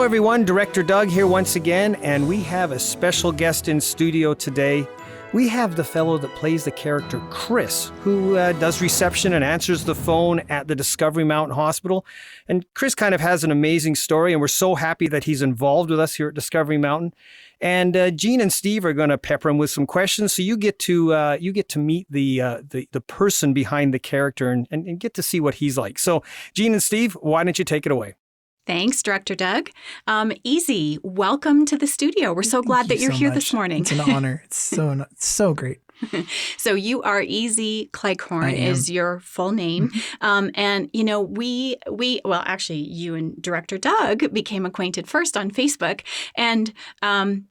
everyone. Director Doug here once again, and we have a special guest in studio today. We have the fellow that plays the character Chris, who does reception and answers the phone at the Discovery Mountain Hospital. And Chris kind of has an amazing story, and we're so happy that he's involved with us here at Discovery Mountain. And Gene and Steve are going to pepper him with some questions, so you get to meet the person behind the character and get to see what he's like. So, Gene and Steve, why don't you take it away? Thanks, Director Doug. Easy, welcome to the studio. We're so glad that you're here this morning. It's an honor. It's so great. So you are Easy Cleghorn is your full name. And, you know, well, actually, you and Director Doug became acquainted first on Facebook. And,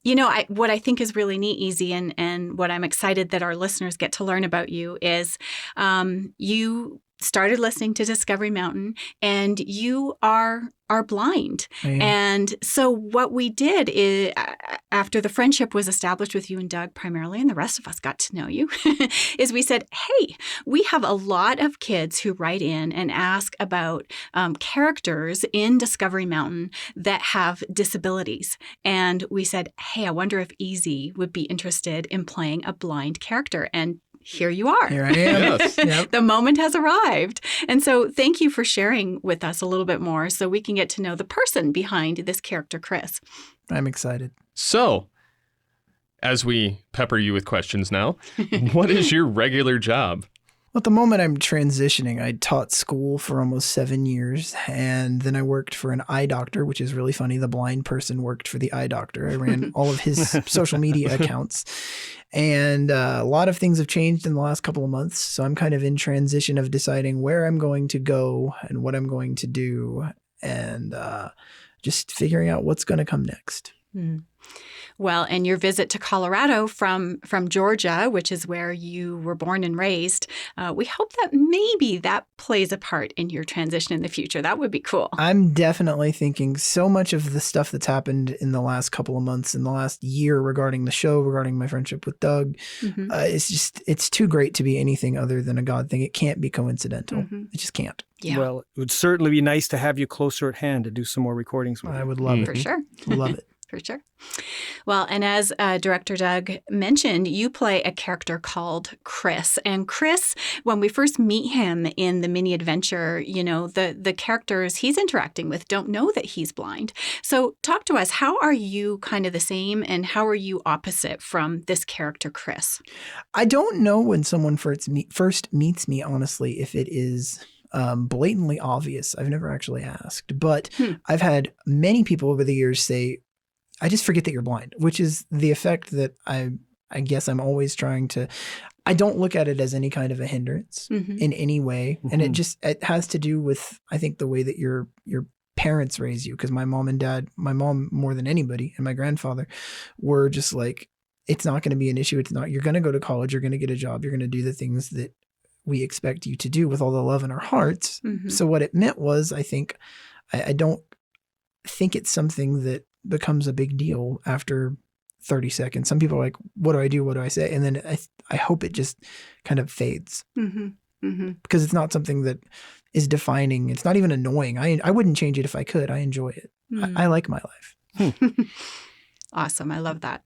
you know, what I think is really neat, Easy, and what I'm excited that our listeners get to learn about you is you started listening to Discovery Mountain, and you are blind. And so what we did is, after the friendship was established with you and Doug primarily, and the rest of us got to know you, is we said, hey, we have a lot of kids who write in and ask about characters in Discovery Mountain that have disabilities. And we said, hey, I wonder if Easy would be interested in playing a blind character. And here you are. Here I am. Yes. Yep. The moment has arrived. And so thank you for sharing with us a little bit more so we can get to know the person behind this character, Chris. I'm excited. So, as we pepper you with questions now, what is your regular job? Well, at the moment I'm transitioning. I taught school for almost 7 years, and then I worked for an eye doctor, which is really funny. The blind person worked for the eye doctor. I ran all of his social media accounts, and a lot of things have changed in the last couple of months. So I'm kind of in transition of deciding where I'm going to go and what I'm going to do, and just figuring out what's going to come next. Well, and your visit to Colorado from Georgia, which is where you were born and raised, we hope that maybe that plays a part in your transition in the future. That would be cool. I'm definitely thinking so much of the stuff that's happened in the last couple of months, in the last year regarding the show, regarding my friendship with Doug, it's too great to be anything other than a God thing. It can't be coincidental. It just can't. Yeah. Well, it would certainly be nice to have you closer at hand to do some more recordings with I you. would love it. For sure. Love it. For sure. Well, and as Director Doug mentioned, you play a character called Chris. And Chris, when we first meet him in the mini adventure, you know, the characters he's interacting with don't know that he's blind. So talk to us. How are you kind of the same, and how are you opposite from this character, Chris? I don't know when someone first meets me, honestly, if it is blatantly obvious. I've never actually asked, but I've had many people over the years say, I just forget that you're blind, which is the effect that I guess I'm always trying to. I don't look at it as any kind of a hindrance in any way. And it has to do with, I think, the way that your parents raise you. Because my mom and dad, my mom more than anybody, and my grandfather were just like, it's not going to be an issue. It's not, you're going to go to college, you're going to get a job, you're going to do the things that we expect you to do with all the love in our hearts. So what it meant was, I think, I don't think it's something that becomes a big deal after 30 seconds. Some people are like, what do I do? What do I say? And then I hope it just kind of fades because it's not something that is defining. It's not even annoying. I wouldn't change it if I could. I enjoy it. I like my life. Awesome. I love that.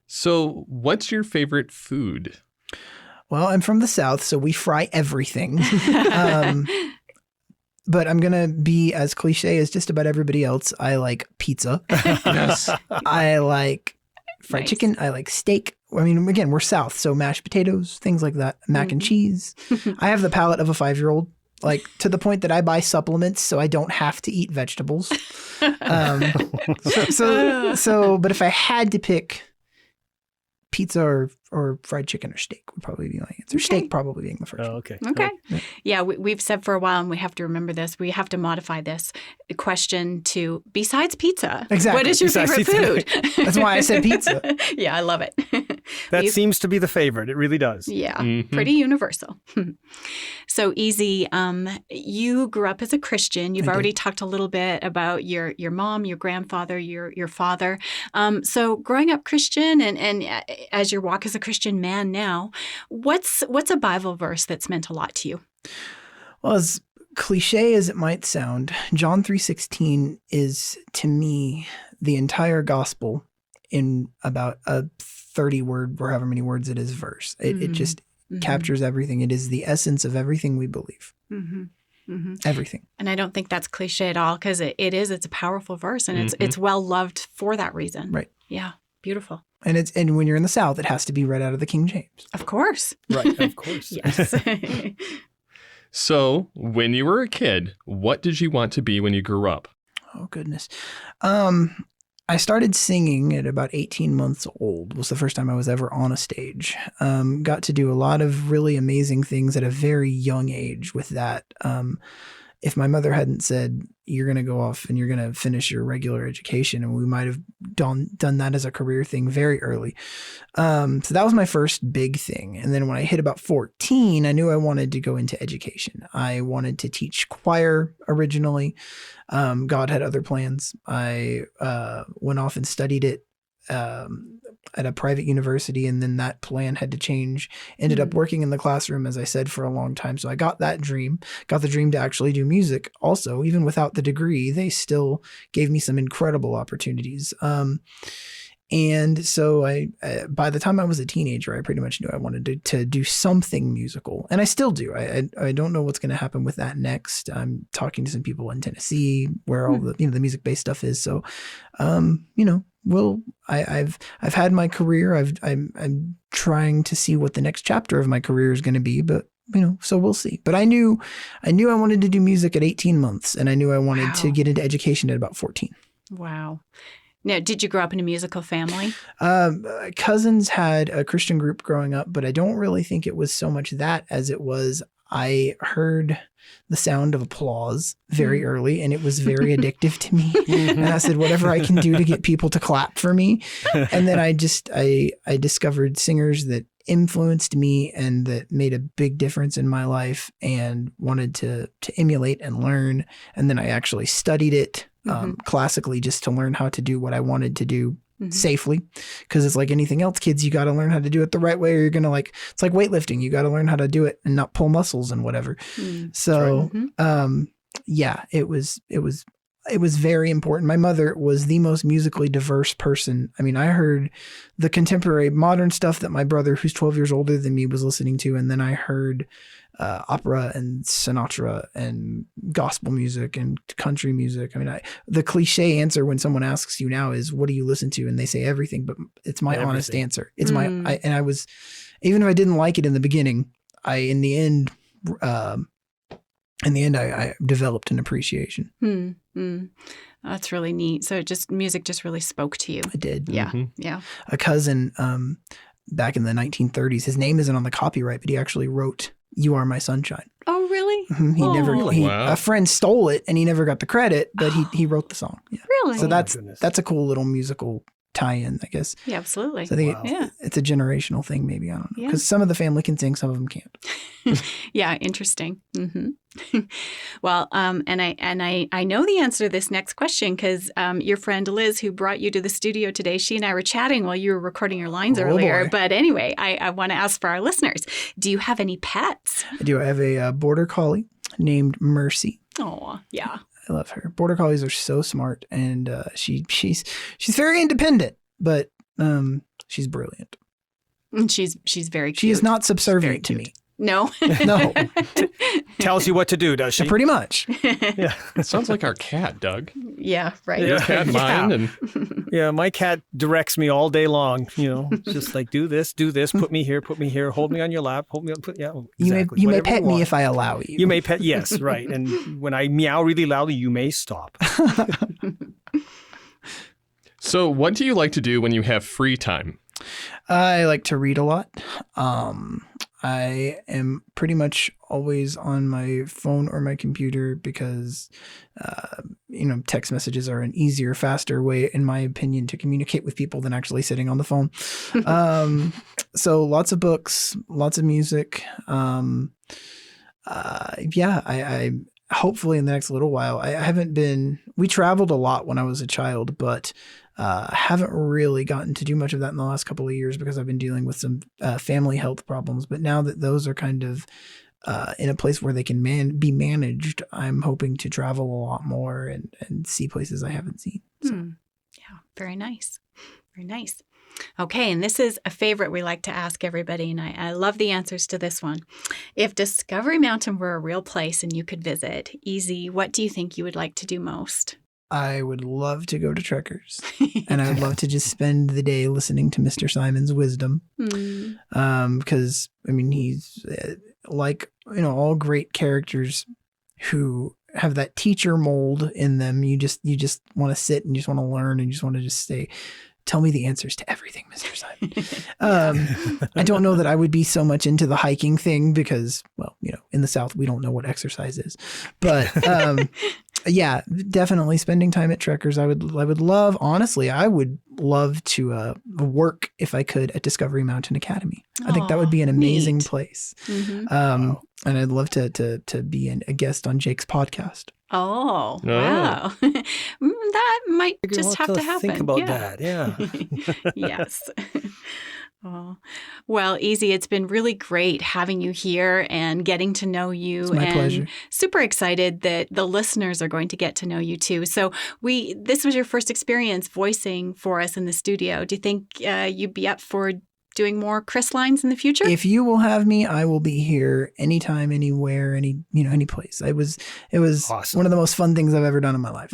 So what's your favorite food? Well, I'm from the South, so we fry everything. But I'm going to be as cliche as just about everybody else. I like pizza. Yes. I like fried chicken. I like steak. I mean, again, we're South, so mashed potatoes, things like that. Mac and cheese. I have the palate of a 5-year-old, like to the point that I buy supplements so I don't have to eat vegetables. But if I had to pick pizza or fried chicken or steak would probably be my answer. Okay. Steak probably being the first. Oh, okay. Okay. Yeah, we've said for a while, and we have to remember this, we have to modify this question to, besides pizza, Exactly. what is your Besides favorite pizza. food? That's why I said pizza. Yeah, I love it. That seems to be the favorite. It really does. Yeah, pretty universal. So Easy, you grew up as a Christian. You've already talked a little bit about your mom, your grandfather, your father. So growing up Christian and as your walk as a Christian man now, what's a Bible verse that's meant a lot to you? Well, as cliche as it might sound, John 3:16 is to me the entire gospel in about a 30-word or however many words it is verse. It just captures everything. It is the essence of everything we believe. Everything. And I don't think that's cliche at all, because it's a powerful verse, and it's well loved for that reason. Right. Yeah. Beautiful. And when you're in the South, it has to be read out of the King James. Of course. Right, of course. Yes. So, when you were a kid, what did you want to be when you grew up? Oh, goodness. I started singing at about 18 months old. Was the first time I was ever on a stage. Got to do a lot of really amazing things at a very young age with that. If my mother hadn't said, you're going to go off and you're going to finish your regular education, and we might have done that as a career thing very early. So that was my first big thing. And then when I hit about 14, I knew I wanted to go into education. I wanted to teach choir originally. God had other plans. I went off and studied it at a private university, and then that plan had to change. Ended up working in the classroom, as I said, for a long time. So I got that dream, got the dream to actually do music. Also, even without the degree, they still gave me some incredible opportunities. And so by the time I was a teenager, I pretty much knew I wanted to do something musical, and I still do. I don't know what's going to happen with that next. I'm talking to some people in Tennessee where all the the music-based stuff is. So, I've had my career. I'm trying to see what the next chapter of my career is going to be, but so we'll see. But I knew I wanted to do music at 18 months, and I knew I wanted to get into education at about 14. Wow. Now, did you grow up in a musical family? Cousins had a Christian group growing up, but I don't really think it was so much that as it was I heard the sound of applause very early, and it was very addictive to me. And I said, whatever I can do to get people to clap for me. And then I discovered singers that influenced me and that made a big difference in my life, and wanted to emulate and learn. And then I actually studied it classically, just to learn how to do what I wanted to do safely. Because it's like anything else, kids, you got to learn how to do it the right way, or you're going to it's like weightlifting. You got to learn how to do it and not pull muscles and whatever. So, yeah, it was very important. My mother was the most musically diverse person. I mean, I heard the contemporary modern stuff that my brother, who's 12 years older than me, was listening to. And then I heard opera and Sinatra and gospel music and country music. I mean, the cliche answer when someone asks you now is, what do you listen to? And they say everything, but it's my honest answer. It's even if I didn't like it in the beginning, in the end, I developed an appreciation. That's really neat. So music just really spoke to you. I did. Yeah. Yeah. A cousin back in the 1930s, his name isn't on the copyright, but he actually wrote "You Are My Sunshine." Oh, really? A friend stole it, and he never got the credit, but he wrote the song. Yeah. Really? So that's a cool little musical tie-in, I guess. Yeah, absolutely. So I think it's a generational thing, maybe. I don't know, because some of the family can sing, some of them can't. Yeah, interesting. Well, and I know the answer to this next question, because your friend Liz, who brought you to the studio today, she and I were chatting while you were recording your lines earlier. Boy. But anyway, I want to ask for our listeners: do you have any pets? I do. I have a border collie named Mercy. Oh, yeah. I love her. Border collies are so smart, and she's very independent, but she's brilliant. And she's very cute. She is not subservient to me. No. No. Tells you what to do, does she? Pretty much. Yeah. It sounds like our cat, Doug. Yeah, right. Your cat, mine, and Yeah, my cat directs me all day long. Just like, do this, put me here, hold me on your lap, hold me on. Exactly. You may pet me if I allow you. You may pet, yes, right. And when I meow really loudly, you may stop. So, what do you like to do when you have free time? I like to read a lot. I am pretty much always on my phone or my computer because, text messages are an easier, faster way, in my opinion, to communicate with people than actually sitting on the phone. So lots of books, lots of music. I hopefully in the next little while, we traveled a lot when I was a child, but haven't really gotten to do much of that in the last couple of years because I've been dealing with some family health problems. But now that those are kind of in a place where they can be managed, I'm hoping to travel a lot more and see places I haven't seen. So. Yeah, very nice. Very nice. Okay, and this is a favorite we like to ask everybody, and I love the answers to this one. If Discovery Mountain were a real place and you could visit, Easy, what do you think you would like to do most? I would love to go to Trekkers, and I would love to just spend the day listening to Mr. Simon's wisdom. Because, I mean, he's like, all great characters who have that teacher mold in them. You just want to sit and you just want to learn and you just want to just say, tell me the answers to everything, Mr. Simon. I don't know that I would be so much into the hiking thing because, well, in the South, we don't know what exercise is. But yeah, definitely spending time at Trekkers. I would love, honestly, I would love to work if I could at Discovery Mountain Academy. I think that would be an amazing place. And I'd love to be a guest on Jake's podcast. Oh, wow. That might just have to happen. Think about that. Yeah. Yes. Oh, well, Easy, it's been really great having you here and getting to know you. It's my pleasure. Super excited that the listeners are going to get to know you too. So this was your first experience voicing for us in the studio. Do you think you'd be up for doing more Chris lines in the future? If you will have me, I will be here anytime, anywhere, any place. It was awesome. One of the most fun things I've ever done in my life.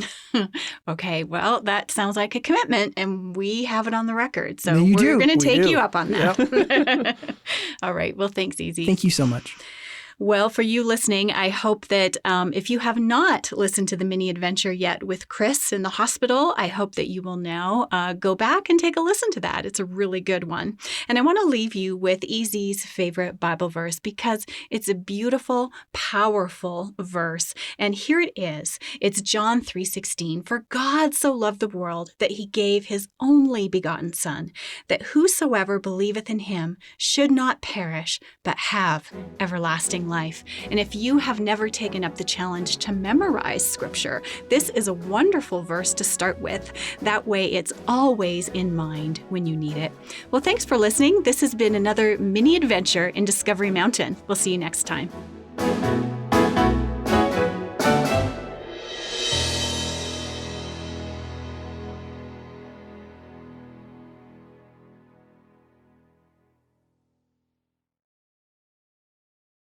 Okay, well, that sounds like a commitment, and we have it on the record. So we're going to take you up on that. Yep. All right. Well, thanks, Easy. Thank you so much. Well, for you listening, I hope that if you have not listened to the mini adventure yet with Chris in the hospital, I hope that you will now go back and take a listen to that. It's a really good one. And I want to leave you with Easy's favorite Bible verse because it's a beautiful, powerful verse. And here it is. It's John 3:16. For God so loved the world that he gave his only begotten Son, that whosoever believeth in him should not perish, but have everlasting life. And if you have never taken up the challenge to memorize scripture, this is a wonderful verse to start with. That way it's always in mind when you need it. Well, thanks for listening. This has been another mini adventure in Discovery Mountain. We'll see you next time.